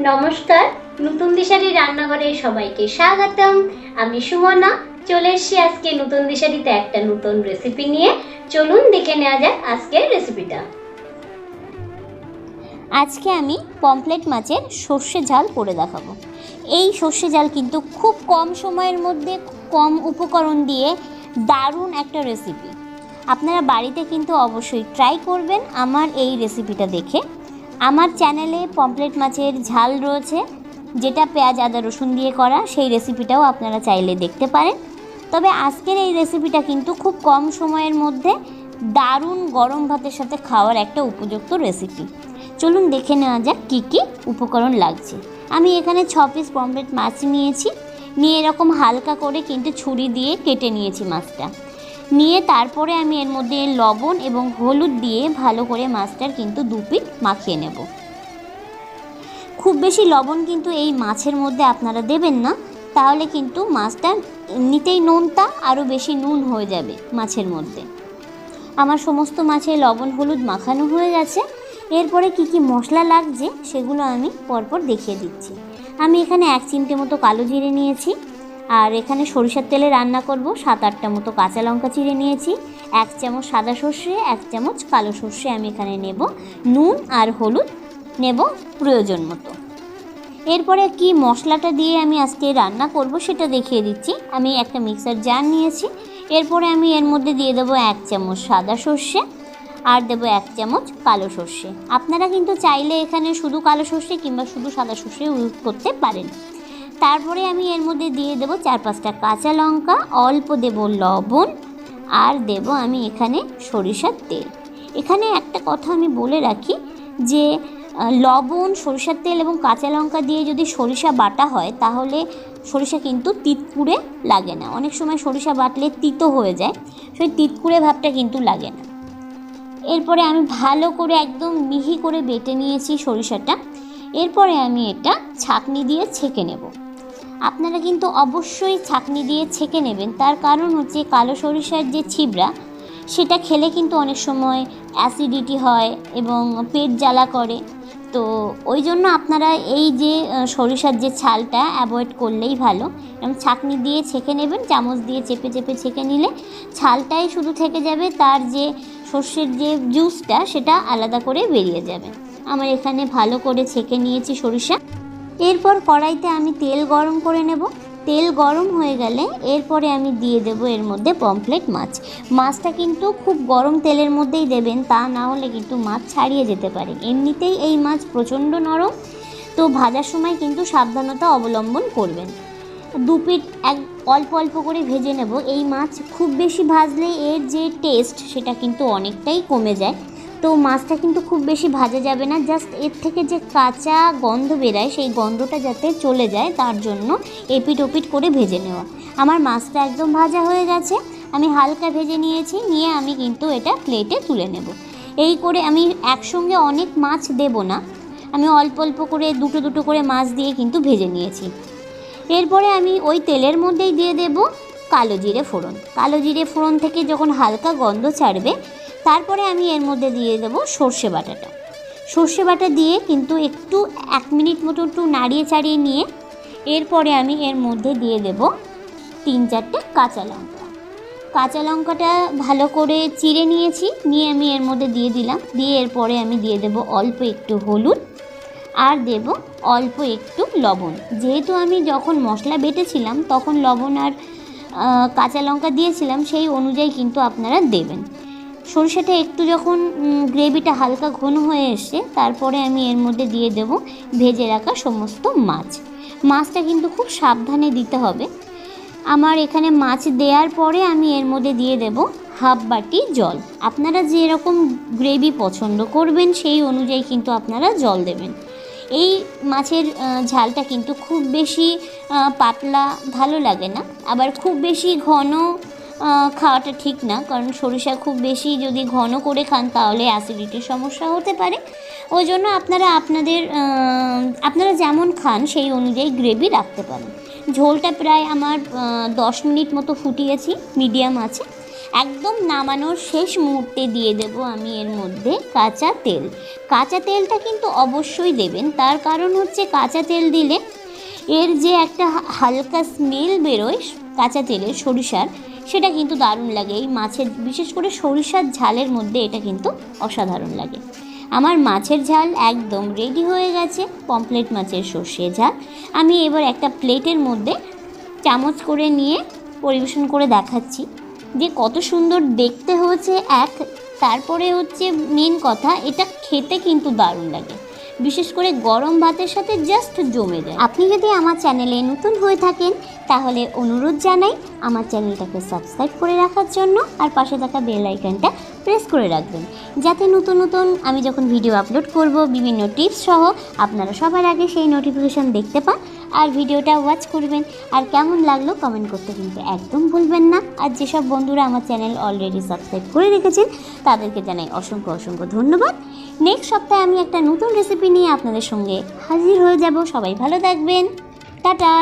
নমস্কার, নতুন দিশারি রান্নাঘরে সবাইকে স্বাগতম। আমি সুমনা চলে এসেছি আজকে নতুন দিশারিতে একটা নতুন রেসিপি নিয়ে। চলুন দেখে নেওয়া যাক আজকের রেসিপিটা। আজকে আমি পমফ্রেট মাছের সর্ষে ঝাল করে দেখাবো। এই সর্ষে ঝাল কিন্তু খুব কম সময়ের মধ্যে কম উপকরণ দিয়ে দারুণ একটা রেসিপি। আপনারা বাড়িতে কিন্তু অবশ্যই ট্রাই করবেন আমার এই রেসিপিটা দেখে। আমার চ্যানেলে পমফ্রেট মাছের ঝাল রয়েছে, যেটা পেঁয়াজ আদা রসুন দিয়ে করা, সেই রেসিপিটাও আপনারা চাইলে দেখতে পারেন। তবে আজকের এই রেসিপিটা কিন্তু খুব কম সময়ের মধ্যে দারুণ গরম ভাতের সাথে খাওয়ার একটা উপযুক্ত রেসিপি। চলুন দেখে নেওয়া যাক কী কী উপকরণ লাগছে। আমি এখানে 6 পিস পমফ্রেট মাছ নিয়েছি, নিয়ে এরকম হালকা করে কিন্তু ছুরি দিয়ে কেটে নিয়েছি মাছটা। নিয়ে তারপরে আমি এর মধ্যে লবণ এবং হলুদ দিয়ে ভালো করে মাছটার কিন্তু 2 পিঠ মাখিয়ে নেব। খুব বেশি লবণ কিন্তু এই মাছের মধ্যে আপনারা দেবেন না, তাহলে কিন্তু মাছটা এমনিতেই নোনতা আরও বেশি নুন হয়ে যাবে মাছের মধ্যে। আমার সমস্ত মাছে লবণ হলুদ মাখানো হয়ে গেছে। এরপরে কি কি মশলা লাগছে সেগুলো আমি পরপর দেখিয়ে দিচ্ছি। আমি এখানে 1 চিমটে মতো কালো জিরে নিয়েছি, আর এখানে সরিষার তেলে রান্না করব 7-8টা মতো কাঁচা লঙ্কা চিড়ে নিয়েছি, 1 চামচ সাদা সর্ষে, 1 চামচ কালো সর্ষে আমি এখানে নেব, নুন আর হলুদ নেব প্রয়োজন মতো। এরপরে কি মশলাটা দিয়ে আমি আজকে রান্না করব সেটা দেখিয়ে দিচ্ছি। আমি একটা মিক্সার জার নিয়েছি। এরপরে আমি এর মধ্যে দিয়ে দেবো 1 চামচ সাদা সর্ষে আর দেবো 1 চামচ কালো সর্ষে। আপনারা কিন্তু চাইলে এখানে শুধু কালো সর্ষে কিংবা শুধু সাদা সর্ষে ইউজ করতে পারেন। তারপরে আমি এর মধ্যে দিয়ে দেবো 4-5টা কাঁচা লঙ্কা, অল্প দেব লবণ আর দেব আমি এখানে সরিষার তেল। এখানে একটা কথা আমি বলে রাখি যে লবণ, সরিষার তেল এবং কাঁচা লঙ্কা দিয়ে যদি সরিষা বাটা হয় তাহলে সরিষা কিন্তু তিতকুড়ে লাগে না। অনেক সময় সরিষা বাটলে তিতো হয়ে যায়, সেই তিতকুড়ে ভাবটা কিন্তু লাগে না। এরপরে আমি ভালো করে একদম মিহি করে বেটে নিয়েছি সরিষাটা। এরপরে আমি এটা ছাঁকনি দিয়ে ছেঁকে নেব। আপনারা কিন্তু অবশ্যই ছাঁকনি দিয়ে ছেঁকে নেবেন, তার কারণ হচ্ছে কালো সরিষার যে ছিবড়া সেটা খেলে কিন্তু অনেক সময় অ্যাসিডিটি হয় এবং পেট জ্বালা করে। তো ওই জন্য আপনারা এই যে সরিষার যে ছালটা অ্যাভয়েড করলেই ভালো। এবং ছাঁকনি দিয়ে ছেঁকে নেবেন, চামচ দিয়ে চেপে চেপে ছেঁকে নিলে ছালটাই শুধু থেকে যাবে, তার যে সর্ষের যে জুসটা সেটা আলাদা করে বেরিয়ে যাবে। আমার এখানে ভালো করে ছেঁকে নিয়েছি সরিষা। এরপর কড়াইতে আমি তেল গরম করে নেব। তেল গরম হয়ে গেলে এরপরে আমি দিয়ে দেব এর মধ্যে পমফ্রেট মাছ। মাছটা কিন্তু খুব গরম তেলের মধ্যেই দেবেন, তা না হলে কিন্তু মাছ ছাড়িয়ে যেতে পারে। এমনিতেই এই মাছ প্রচণ্ড নরম, তো ভাজার সময় কিন্তু সাবধানতা অবলম্বন করবেন। 2 পিঠ অল্প অল্প করে ভেজে নেব। এই মাছ খুব বেশি ভাজলে এর যে টেস্ট সেটা কিন্তু অনেকটাই কমে যায়। তো মাছটা কিন্তু খুব বেশি ভাজা যাবে না, জাস্ট এর থেকে যে কাঁচা গন্ধ বেরায় সেই গন্ধটা যাতে চলে যায় তার জন্য এপিট ওপিট করে ভেজে নেওয়া। আমার মাছটা একদম ভাজা হয়ে গেছে, আমি হালকা ভেজে নিয়েছি। নিয়ে আমি কিন্তু এটা প্লেটে তুলে নেব। এই করে আমি একসঙ্গে অনেক মাছ দেব না, আমি অল্প অল্প করে দুটো দুটো করে মাছ দিয়ে কিন্তু ভেজে নিয়েছি। এরপরে আমি ওই তেলের মধ্যেই দিয়ে দেব কালো জিরে ফোড়ন। কালো জিরে ফোড়ন থেকে যখন হালকা গন্ধ ছাড়বে তারপরে আমি এর মধ্যে দিয়ে দেব সর্ষে বাটাটা। সর্ষে বাটা দিয়ে কিন্তু একটু 1 মিনিট মতো একটু নাড়িয়ে চাড়িয়ে নিয়ে এরপরে আমি এর মধ্যে দিয়ে দেব 3-4টে কাঁচা লঙ্কা। কাঁচা লঙ্কাটা ভালো করে চিড়ে নিয়েছি, নিয়ে আমি এর মধ্যে দিয়ে দিলাম। দিয়ে এরপরে আমি দিয়ে দেব অল্প একটু হলুদ আর দেব অল্প একটু লবণ। যেহেতু আমি যখন মশলা বেটেছিলাম তখন লবণ আর কাঁচা লঙ্কা দিয়েছিলাম, সেই অনুযায়ী কিন্তু আপনারা দেবেন। সরষেটা একটু যখন গ্রেভিটা হালকা ঘন হয়ে এসছে তারপরে আমি এর মধ্যে দিয়ে দেব ভেজে রাখা সমস্ত মাছ। মাছটা কিন্তু খুব সাবধানে দিতে হবে। আমার এখানে মাছ দেওয়ার পরে আমি এর মধ্যে দিয়ে দেব 1/2 বাটি জল। আপনারা যেরকম গ্রেভি পছন্দ করবেন সেই অনুযায়ী কিন্তু আপনারা জল দেবেন। এই মাছের ঝালটা কিন্তু খুব বেশি পাতলা ভালো লাগে না, আবার খুব বেশি ঘন খাওয়াটা ঠিক না, কারণ সরিষা খুব বেশি যদি ঘন করে খান তাহলে অ্যাসিডিটির সমস্যা হতে পারে। ওই জন্য আপনারা যেমন খান সেই অনুযায়ী গ্রেভি রাখতে পারেন। ঝোলটা প্রায় আমার 10 মিনিট মতো ফুটিয়েছি মিডিয়াম আছে। একদম নামানোর শেষ মুহূর্তে দিয়ে দেব আমি এর মধ্যে কাঁচা তেল। কাঁচা তেলটা কিন্তু অবশ্যই দেবেন, তার কারণ হচ্ছে কাঁচা তেল দিলে এর যে একটা হালকা স্মেল বেরোয় কাঁচা তেলের সরিষার, সেটা কিন্তু দারুণ লাগে। এই মাছের বিশেষ করে সরিষার ঝালের মধ্যে এটা কিন্তু অসাধারণ লাগে। আমার মাছের ঝাল একদম রেডি হয়ে গেছে, পমফ্রেট মাছের সর্ষে ঝাল। আমি এবার একটা প্লেটের মধ্যে চামচ করে নিয়ে পরিবেশন করে দেখাচ্ছি যে কত সুন্দর দেখতে হয়েছে এক, তারপরে হচ্ছে মেন কথা এটা খেতে কিন্তু দারুণ লাগে, বিশেষ করে গরম ভাতের সাথে জাস্ট জমে যায়। আপনি যদি আমার চ্যানেলে নতুন হয়ে থাকেন তাহলে অনুরোধ জানাই আমার চ্যানেলটাকে সাবস্ক্রাইব করে রাখার জন্য, আর পাশে থাকা বেল আইকনটা প্রেস করে রাখবেন, যাতে নতুন নতুন আমি যখন ভিডিও আপলোড করব বিভিন্ন টিপস সহ আপনারা সবার আগে সেই নোটিফিকেশান দেখতে পান আর ভিডিওটা ওয়াচ করবেন। আর কেমন লাগলো কমেন্ট করতে কিন্তু একদম ভুলবেন না। আর যেসব বন্ধুরা আমার চ্যানেল অলরেডি সাবস্ক্রাইব করে রেখেছেন তাদেরকে জানাই অসংখ্য অসংখ্য ধন্যবাদ। নেক্সট সপ্তাহে আমি একটা নতুন রেসিপি নিয়ে আপনাদের সঙ্গে হাজির হয়ে যাব। সবাই ভালো থাকবেন, টাটা।